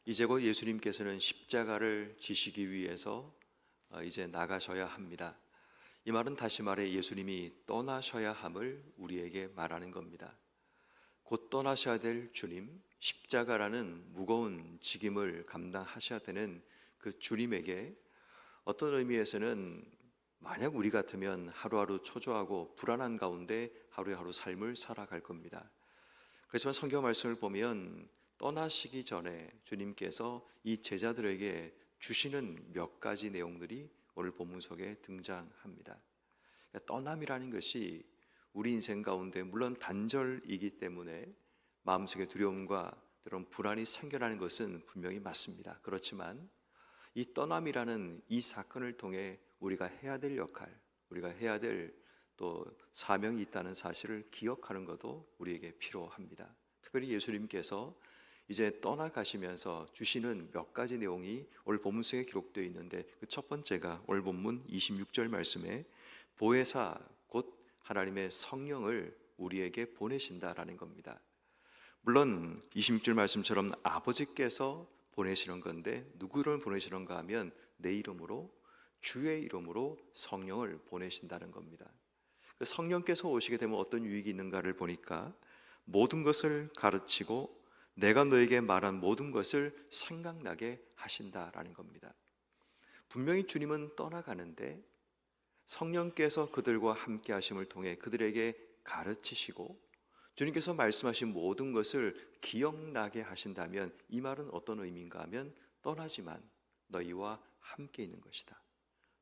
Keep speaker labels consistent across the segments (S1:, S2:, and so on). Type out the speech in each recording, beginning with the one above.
S1: 이제 곧 예수님께서는 십자가를 지시기 위해서 이제 나가셔야 합니다. 이 말은 다시 말해 예수님이 떠나셔야 함을 우리에게 말하는 겁니다. 곧 떠나셔야 될 주님, 십자가라는 무거운 직임을 감당하셔야 되는 그 주님에게 어떤 의미에서는 만약 우리 같으면 하루하루 초조하고 불안한 가운데 하루하루 삶을 살아갈 겁니다. 그렇지만 성경 말씀을 보면 떠나시기 전에 주님께서 이 제자들에게 주시는 몇 가지 내용들이 오늘 본문 속에 등장합니다. 그러니까 떠남이라는 것이 우리 인생 가운데 물론 단절이기 때문에 마음속에 두려움과 그런 불안이 생겨나는 것은 분명히 맞습니다. 그렇지만 이 떠남이라는 이 사건을 통해 우리가 해야 될 역할, 우리가 해야 될 또 사명이 있다는 사실을 기억하는 것도 우리에게 필요합니다. 특별히 예수님께서 이제 떠나가시면서 주시는 몇 가지 내용이 오늘 본문 속에 기록되어 있는데 그 첫 번째가 오늘 본문 26절 말씀에 보혜사 곧 하나님의 성령을 우리에게 보내신다라는 겁니다. 물론 26절 말씀처럼 아버지께서 보내시는 건데 누구를 보내시는가 하면 내 이름으로 주의 이름으로 성령을 보내신다는 겁니다. 성령께서 오시게 되면 어떤 유익이 있는가를 보니까 모든 것을 가르치고 내가 너에게 말한 모든 것을 생각나게 하신다라는 겁니다. 분명히 주님은 떠나가는데 성령께서 그들과 함께 하심을 통해 그들에게 가르치시고 주님께서 말씀하신 모든 것을 기억나게 하신다면 이 말은 어떤 의미인가 하면 떠나지만 너희와 함께 있는 것이다.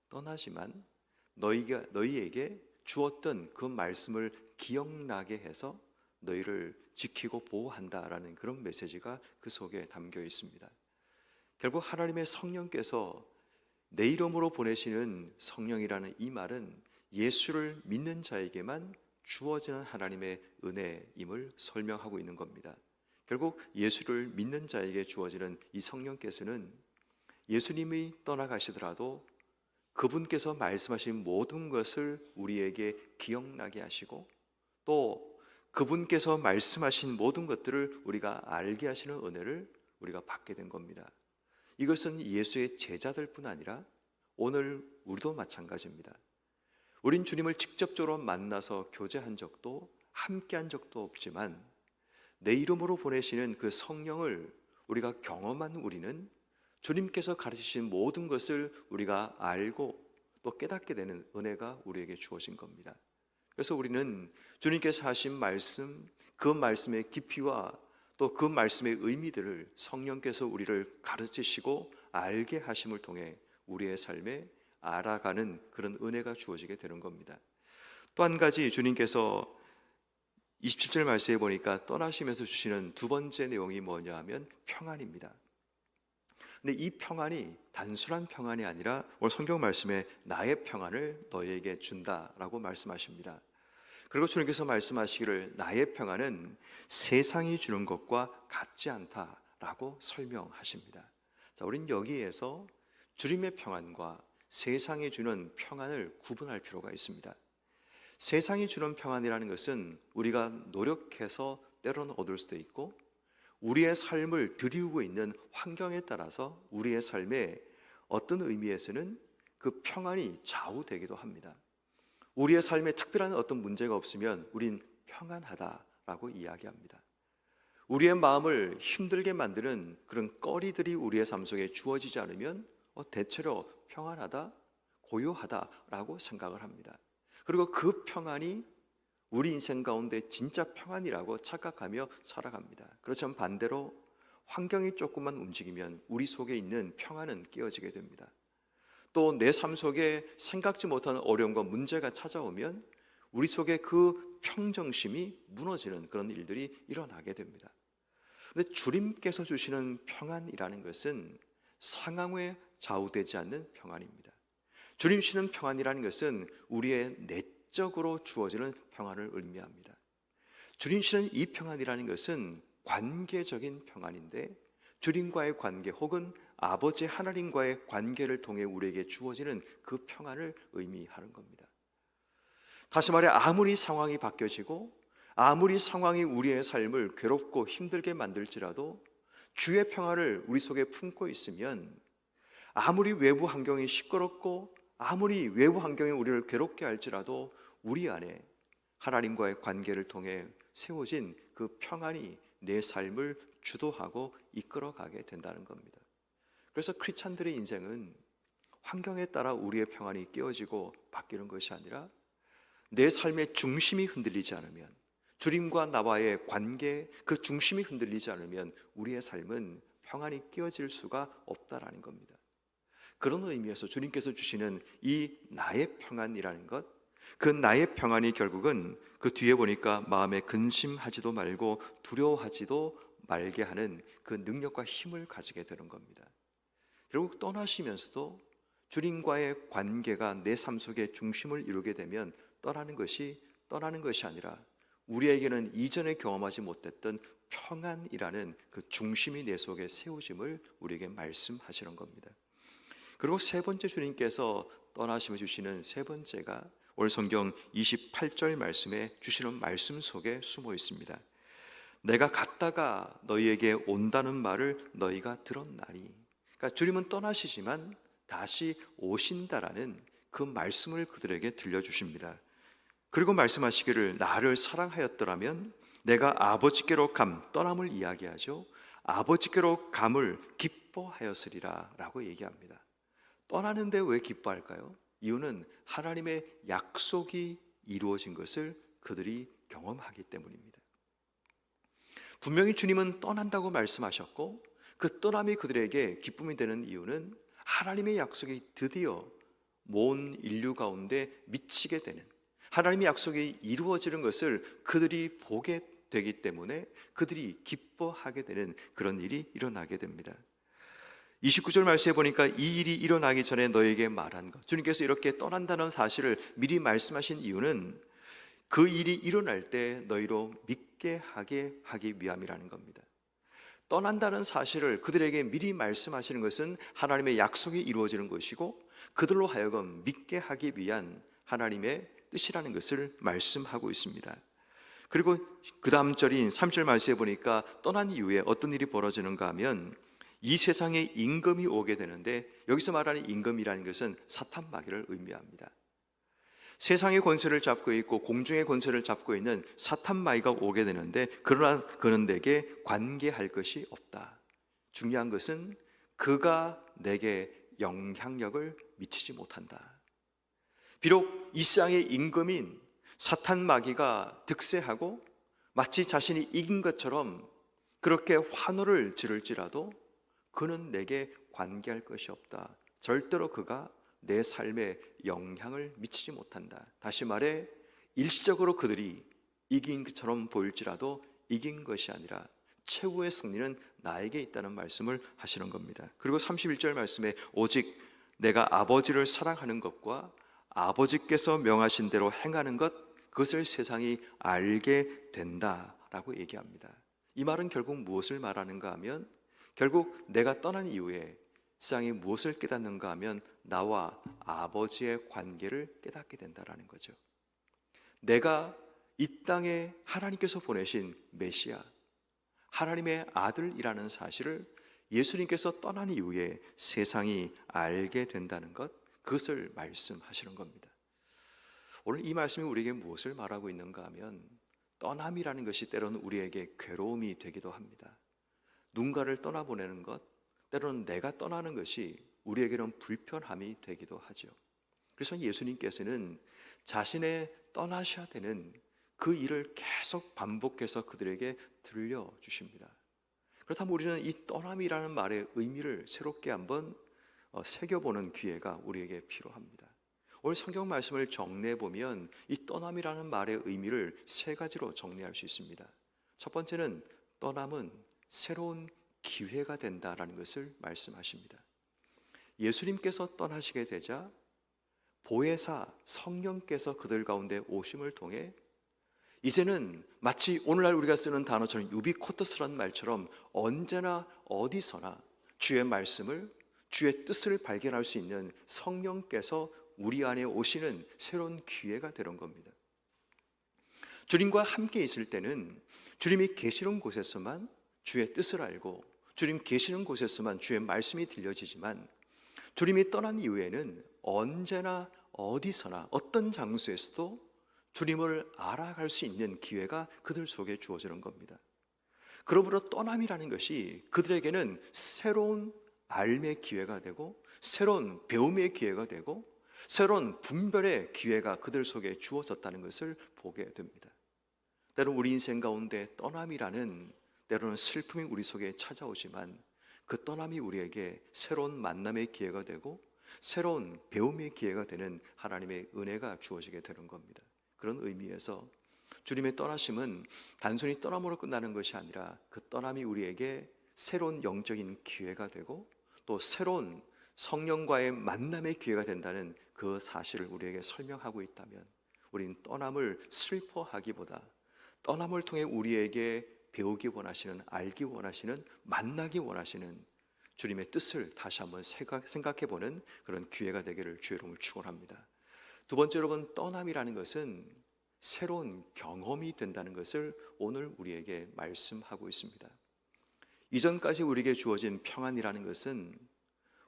S1: 떠나지만 너희에게 주었던 그 말씀을 기억나게 해서 너희를 지키고 보호한다라는 그런 메시지가 그 속에 담겨 있습니다. 결국 하나님의 성령께서 내 이름으로 보내시는 성령이라는 이 말은 예수를 믿는 자에게만 주어지는 하나님의 은혜임을 설명하고 있는 겁니다. 결국 예수를 믿는 자에게 주어지는 이 성령께서는 예수님이 떠나가시더라도 그분께서 말씀하신 모든 것을 우리에게 기억나게 하시고 또 그분께서 말씀하신 모든 것들을 우리가 알게 하시는 은혜를 우리가 받게 된 겁니다. 이것은 예수의 제자들뿐 아니라 오늘 우리도 마찬가지입니다. 우린 주님을 직접적으로 만나서 교제한 적도 함께한 적도 없지만 내 이름으로 보내시는 그 성령을 우리가 경험한 우리는 주님께서 가르치신 모든 것을 우리가 알고 또 깨닫게 되는 은혜가 우리에게 주어진 겁니다. 그래서 우리는 주님께서 하신 말씀, 그 말씀의 깊이와 또 그 말씀의 의미들을 성령께서 우리를 가르치시고 알게 하심을 통해 우리의 삶에 알아가는 그런 은혜가 주어지게 되는 겁니다. 또 한 가지 주님께서 27절 말씀에 보니까 떠나시면서 주시는 두 번째 내용이 뭐냐 하면 평안입니다. 근데 이 평안이 단순한 평안이 아니라 오늘 성경 말씀에 나의 평안을 너희에게 준다라고 말씀하십니다. 그리고 주님께서 말씀하시기를 나의 평안은 세상이 주는 것과 같지 않다라고 설명하십니다. 자, 우린 여기에서 주님의 평안과 세상이 주는 평안을 구분할 필요가 있습니다. 세상이 주는 평안이라는 것은 우리가 노력해서 때로는 얻을 수도 있고 우리의 삶을 드리우고 있는 환경에 따라서 우리의 삶에 어떤 의미에서는 그 평안이 좌우되기도 합니다. 우리의 삶에 특별한 어떤 문제가 없으면 우린 평안하다라고 이야기합니다. 우리의 마음을 힘들게 만드는 그런 거리들이 우리의 삶 속에 주어지지 않으면 대체로 평안하다, 고요하다라고 생각을 합니다. 그리고 그 평안이 우리 인생 가운데 진짜 평안이라고 착각하며 살아갑니다. 그렇지만 반대로 환경이 조금만 움직이면 우리 속에 있는 평안은 깨어지게 됩니다. 또 내 삶 속에 생각지 못한 어려움과 문제가 찾아오면 우리 속에 그 평정심이 무너지는 그런 일들이 일어나게 됩니다. 그런데 주님께서 주시는 평안이라는 것은 상황에 좌우되지 않는 평안입니다. 주님 주시는 평안이라는 것은 우리의 내적으로 주어지는 평안을 의미합니다. 주님 주시는 이 평안이라는 것은 관계적인 평안인데 주님과의 관계 혹은 아버지 하나님과의 관계를 통해 우리에게 주어지는 그 평안을 의미하는 겁니다. 다시 말해 아무리 상황이 바뀌어지고 아무리 상황이 우리의 삶을 괴롭고 힘들게 만들지라도 주의 평안을 우리 속에 품고 있으면 아무리 외부 환경이 시끄럽고 아무리 외부 환경이 우리를 괴롭게 할지라도 우리 안에 하나님과의 관계를 통해 세워진 그 평안이 내 삶을 주도하고 이끌어가게 된다는 겁니다. 그래서 크리스찬들의 인생은 환경에 따라 우리의 평안이 깨어지고 바뀌는 것이 아니라 내 삶의 중심이 흔들리지 않으면, 주님과 나와의 관계 그 중심이 흔들리지 않으면 우리의 삶은 평안이 깨어질 수가 없다라는 겁니다. 그런 의미에서 주님께서 주시는 이 나의 평안이라는 것, 그 나의 평안이 결국은 그 뒤에 보니까 마음에 근심하지도 말고 두려워하지도 말게 하는 그 능력과 힘을 가지게 되는 겁니다. 결국 떠나시면서도 주님과의 관계가 내 삶 속에 중심을 이루게 되면 떠나는 것이 아니라 우리에게는 이전에 경험하지 못했던 평안이라는 그 중심이 내 속에 세워짐을 우리에게 말씀하시는 겁니다. 그리고 세 번째 주님께서 떠나시며 주시는 세 번째가 오늘 성경 28절 말씀에 주시는 말씀 속에 숨어 있습니다. 내가 갔다가 너희에게 온다는 말을 너희가 들었나니. 그러니까 주님은 떠나시지만 다시 오신다라는 그 말씀을 그들에게 들려주십니다. 그리고 말씀하시기를 나를 사랑하였더라면 내가 아버지께로 떠남을 이야기하죠. 아버지께로 감을 기뻐하였으리라 라고 얘기합니다. 떠나는데 왜 기뻐할까요? 이유는 하나님의 약속이 이루어진 것을 그들이 경험하기 때문입니다. 분명히 주님은 떠난다고 말씀하셨고 그 떠남이 그들에게 기쁨이 되는 이유는 하나님의 약속이 드디어 모든 인류 가운데 미치게 되는, 하나님의 약속이 이루어지는 것을 그들이 보게 되기 때문에 그들이 기뻐하게 되는 그런 일이 일어나게 됩니다. 29절 말씀에 보니까 이 일이 일어나기 전에 너에게 말한 것, 주님께서 이렇게 떠난다는 사실을 미리 말씀하신 이유는 그 일이 일어날 때 너희로 믿게 하게 하기 위함이라는 겁니다. 떠난다는 사실을 그들에게 미리 말씀하시는 것은 하나님의 약속이 이루어지는 것이고 그들로 하여금 믿게 하기 위한 하나님의 뜻이라는 것을 말씀하고 있습니다. 그리고 그 다음 절인 3절 말씀에 보니까 떠난 이후에 어떤 일이 벌어지는가 하면 이 세상에 임금이 오게 되는데, 여기서 말하는 임금이라는 것은 사탄 마귀를 의미합니다. 세상의 권세를 잡고 있고 공중의 권세를 잡고 있는 사탄 마귀가 오게 되는데, 그러나 그는 내게 관계할 것이 없다. 중요한 것은 그가 내게 영향력을 미치지 못한다. 비록 이 세상의 임금인 사탄 마귀가 득세하고 마치 자신이 이긴 것처럼 그렇게 환호를 지를지라도 그는 내게 관계할 것이 없다. 절대로 그가 내 삶에 영향을 미치지 못한다. 다시 말해 일시적으로 그들이 이긴 것처럼 보일지라도 이긴 것이 아니라 최후의 승리는 나에게 있다는 말씀을 하시는 겁니다. 그리고 31절 말씀에 오직 내가 아버지를 사랑하는 것과 아버지께서 명하신 대로 행하는 것, 그것을 세상이 알게 된다라고 얘기합니다. 이 말은 결국 무엇을 말하는가 하면 결국 내가 떠난 이후에 세상이 무엇을 깨닫는가 하면 나와 아버지의 관계를 깨닫게 된다라는 거죠. 내가 이 땅에 하나님께서 보내신 메시아, 하나님의 아들이라는 사실을 예수님께서 떠난 이후에 세상이 알게 된다는 것, 그것을 말씀하시는 겁니다. 오늘 이 말씀이 우리에게 무엇을 말하고 있는가 하면 떠남이라는 것이 때로는 우리에게 괴로움이 되기도 합니다. 누군가를 떠나보내는 것, 때로는 내가 떠나는 것이 우리에게는 불편함이 되기도 하죠. 그래서 예수님께서는 자신의 떠나셔야 되는 그 일을 계속 반복해서 그들에게 들려주십니다. 그렇다면 우리는 이 떠남이라는 말의 의미를 새롭게 한번 새겨보는 기회가 우리에게 필요합니다. 오늘 성경 말씀을 정리해보면 이 떠남이라는 말의 의미를 세 가지로 정리할 수 있습니다. 첫 번째는 떠남은 새로운 기회가 된다라는 것을 말씀하십니다. 예수님께서 떠나시게 되자 보혜사 성령께서 그들 가운데 오심을 통해 이제는 마치 오늘날 우리가 쓰는 단어처럼 유비코터스라는 말처럼 언제나 어디서나 주의 말씀을, 주의 뜻을 발견할 수 있는 성령께서 우리 안에 오시는 새로운 기회가 되는 겁니다. 주님과 함께 있을 때는 주님이 계시는 곳에서만 주의 뜻을 알고 주님 계시는 곳에서만 주의 말씀이 들려지지만 주님이 떠난 이후에는 언제나 어디서나 어떤 장소에서도 주님을 알아갈 수 있는 기회가 그들 속에 주어지는 겁니다. 그러므로 떠남이라는 것이 그들에게는 새로운 삶의 기회가 되고 새로운 배움의 기회가 되고 새로운 분별의 기회가 그들 속에 주어졌다는 것을 보게 됩니다. 때로는 우리 인생 가운데 떠남이라는 때로는 슬픔이 우리 속에 찾아오지만 그 떠남이 우리에게 새로운 만남의 기회가 되고 새로운 배움의 기회가 되는 하나님의 은혜가 주어지게 되는 겁니다. 그런 의미에서 주님의 떠나심은 단순히 떠남으로 끝나는 것이 아니라 그 떠남이 우리에게 새로운 영적인 기회가 되고 또 새로운 성령과의 만남의 기회가 된다는 그 사실을 우리에게 설명하고 있다면 우리는 떠남을 슬퍼하기보다 떠남을 통해 우리에게 배우기 원하시는, 알기 원하시는, 만나기 원하시는 주님의 뜻을 다시 한번 생각해보는 그런 기회가 되기를 주의 이름으로 축원합니다. 두 번째, 여러분, 떠남이라는 것은 새로운 경험이 된다는 것을 오늘 우리에게 말씀하고 있습니다. 이전까지 우리에게 주어진 평안이라는 것은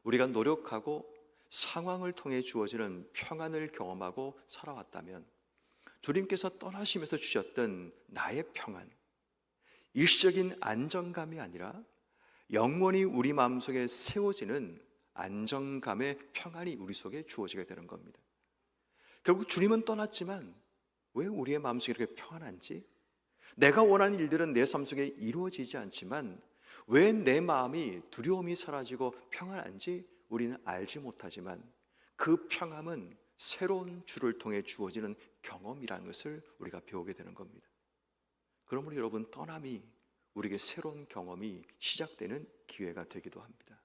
S1: 우리가 노력하고 상황을 통해 주어지는 평안을 경험하고 살아왔다면 주님께서 떠나시면서 주셨던 나의 평안, 일시적인 안정감이 아니라 영원히 우리 마음속에 세워지는 안정감의 평안이 우리 속에 주어지게 되는 겁니다. 결국 주님은 떠났지만 왜 우리의 마음속에 이렇게 평안한지, 내가 원하는 일들은 내 삶 속에 이루어지지 않지만 왜 내 마음이 두려움이 사라지고 평안한지 우리는 알지 못하지만 그 평안은 새로운 주를 통해 주어지는 경험이라는 것을 우리가 배우게 되는 겁니다. 그러므로 여러분, 떠남이 우리에게 새로운 경험이 시작되는 기회가 되기도 합니다.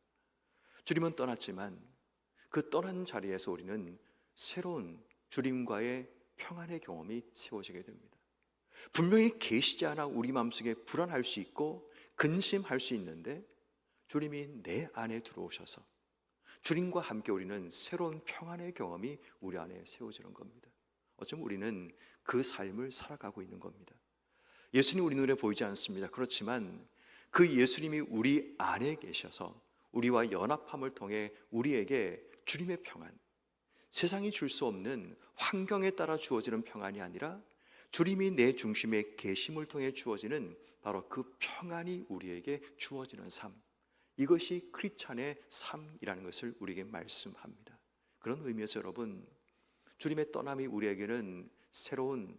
S1: 주님은 떠났지만 그 떠난 자리에서 우리는 새로운 주님과의 평안의 경험이 세워지게 됩니다. 분명히 계시지 않아 우리 마음속에 불안할 수 있고 근심할 수 있는데 주님이 내 안에 들어오셔서 주님과 함께 우리는 새로운 평안의 경험이 우리 안에 세워지는 겁니다. 어쩌면 우리는 그 삶을 살아가고 있는 겁니다. 예수님 우리 눈에 보이지 않습니다. 그렇지만 그 예수님이 우리 안에 계셔서 우리와 연합함을 통해 우리에게 주님의 평안, 세상이 줄 수 없는 환경에 따라 주어지는 평안이 아니라 주님이 내 중심에 계심을 통해 주어지는 바로 그 평안이 우리에게 주어지는 삶, 이것이 크리스찬의 삶이라는 것을 우리에게 말씀합니다. 그런 의미에서 여러분, 주님의 떠남이 우리에게는 새로운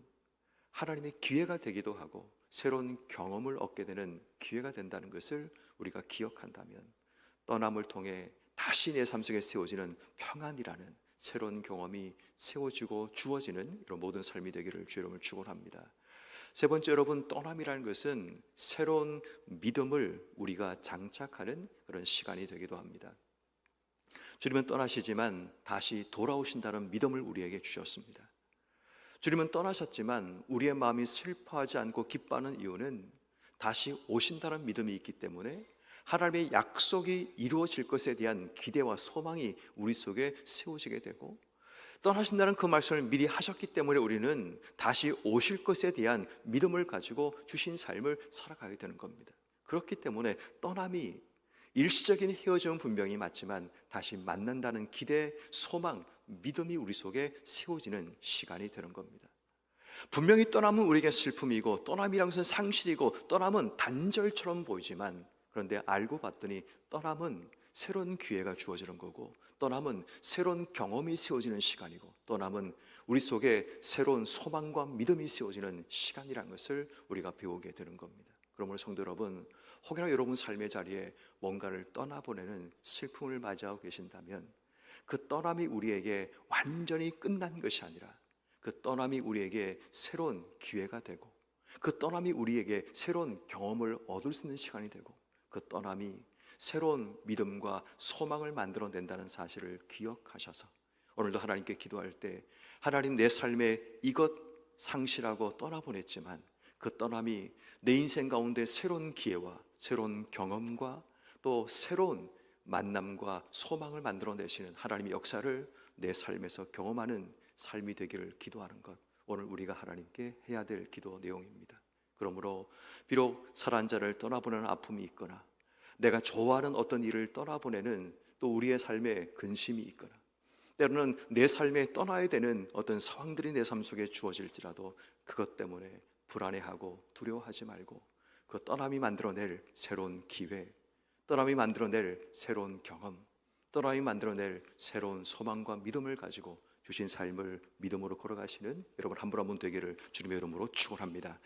S1: 하나님의 기회가 되기도 하고 새로운 경험을 얻게 되는 기회가 된다는 것을 우리가 기억한다면 떠남을 통해 다시 내 삶 속에 세워지는 평안이라는 새로운 경험이 세워지고 주어지는 이런 모든 삶이 되기를 주의 이름으로 축원합니다. 세 번째, 여러분, 떠남이라는 것은 새로운 믿음을 우리가 장착하는 그런 시간이 되기도 합니다. 주님은 떠나시지만 다시 돌아오신다는 믿음을 우리에게 주셨습니다. 주님은 떠나셨지만 우리의 마음이 슬퍼하지 않고 기뻐하는 이유는 다시 오신다는 믿음이 있기 때문에 하나님의 약속이 이루어질 것에 대한 기대와 소망이 우리 속에 세워지게 되고 떠나신다는 그 말씀을 미리 하셨기 때문에 우리는 다시 오실 것에 대한 믿음을 가지고 주신 삶을 살아가게 되는 겁니다. 그렇기 때문에 떠남이 일시적인 헤어짐은 분명히 맞지만 다시 만난다는 기대, 소망, 믿음이 우리 속에 세워지는 시간이 되는 겁니다. 분명히 떠남은 우리에게 슬픔이고 떠남이란 것은 상실이고 떠남은 단절처럼 보이지만 그런데 알고 봤더니 떠남은 새로운 기회가 주어지는 거고 떠남은 새로운 경험이 세워지는 시간이고 떠남은 우리 속에 새로운 소망과 믿음이 세워지는 시간이라는 것을 우리가 배우게 되는 겁니다. 그러므로 성도 여러분, 혹여나 여러분 삶의 자리에 뭔가를 떠나보내는 슬픔을 맞이하고 계신다면 그 떠남이 우리에게 완전히 끝난 것이 아니라 그 떠남이 우리에게 새로운 기회가 되고 그 떠남이 우리에게 새로운 경험을 얻을 수 있는 시간이 되고 그 떠남이 새로운 믿음과 소망을 만들어낸다는 사실을 기억하셔서 오늘도 하나님께 기도할 때 하나님, 내 삶에 이것 상실하고 떠나보냈지만 그 떠남이 내 인생 가운데 새로운 기회와 새로운 경험과 또 새로운 만남과 소망을 만들어내시는 하나님의 역사를 내 삶에서 경험하는 삶이 되기를 기도하는 것, 오늘 우리가 하나님께 해야 될 기도 내용입니다. 그러므로 비록 사랑하는 자를 떠나보내는 아픔이 있거나 내가 좋아하는 어떤 일을 떠나보내는 또 우리의 삶에 근심이 있거나, 때로는 내 삶에 떠나야 되는 어떤 상황들이 내 삶 속에 주어질지라도 그것 때문에 불안해하고 두려워하지 말고, 그 떠남이 만들어낼 새로운 기회, 떠남이 만들어낼 새로운 경험, 떠남이 만들어낼 새로운 소망과 믿음을 가지고 주신 삶을 믿음으로 걸어가시는 여러분 한 분 한 분 되기를 주님의 이름으로 축원합니다.